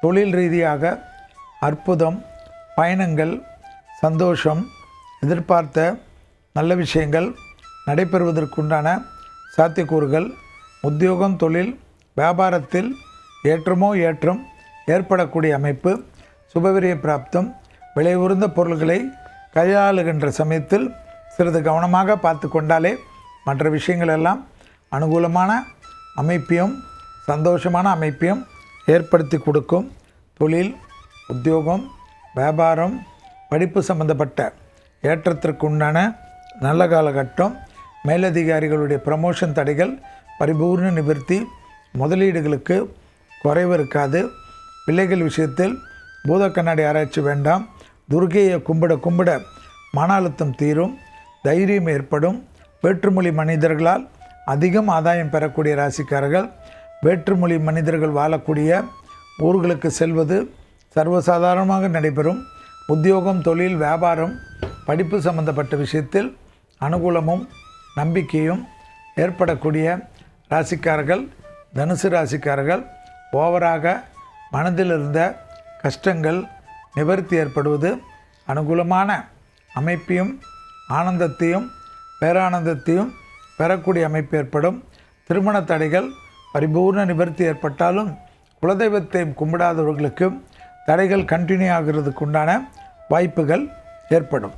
தொழில் ரீதியாக அற்புதம், பயணங்கள், சந்தோஷம், எதிர்பார்த்த நல்ல விஷயங்கள் நடைபெறுவதற்குண்டான சாத்தியக்கூறுகள், உத்தியோகம், தொழில், வியாபாரத்தில் ஏற்றமோ ஏற்றம் ஏற்படக்கூடிய அமைப்பு, சுபவிரிய பிராப்தம், விலை உயர்ந்த பொருள்களை கையாளுகின்ற சமயத்தில் சிறிது கவனமாக பார்த்து கொண்டாலே மற்ற விஷயங்கள் எல்லாம் அனுகூலமான அமைப்பையும் சந்தோஷமான அமைப்பையும் ஏற்படுத்தி கொடுக்கும். தொழில், உத்தியோகம், வியாபாரம், படிப்பு சம்பந்தப்பட்ட ஏற்றத்திற்கு உண்டான நல்ல காலகட்டம். மேலதிகாரிகளுடைய ப்ரமோஷன் தடைகள் பரிபூர்ண நிவர்த்தி. முதலீடுகளுக்கு குறைவு இருக்காது. பிள்ளைகள் விஷயத்தில் பூத கண்ணாடி ஆராய்ச்சி வேண்டாம். துர்க்கையை கும்பிட மன அழுத்தம் தீரும், தைரியம் ஏற்படும். வேற்றுமொழி மனிதர்களால் அதிகம் ஆதாயம் பெறக்கூடிய ராசிக்காரர்கள். வேற்றுமொழி மனிதர்கள் வாழக்கூடிய ஊர்களுக்கு செல்வது சர்வசாதாரணமாக நடைபெறும். உத்தியோகம், தொழில், வியாபாரம், படிப்பு சம்பந்தப்பட்ட விஷயத்தில் அனுகூலமும் நம்பிக்கையும் ஏற்படக்கூடிய ராசிக்காரர்கள். தனுசு ராசிக்காரர்கள் ஓவராக மனதில் இருந்த கஷ்டங்கள் நிவர்த்தி ஏற்படுவது, அனுகூலமான அமைப்பையும் ஆனந்தத்தையும் பேரானந்தத்தையும் பெறக்கூடிய அமைப்பு ஏற்படும். திருமண தடைகள் பரிபூர்ண நிவர்த்தி ஏற்பட்டாலும் குலதெய்வத்தை கும்பிடாதவர்களுக்கு தடைகள் கண்டினியூ ஆகிறதுக்கு உண்டான வாய்ப்புகள் ஏற்படும்.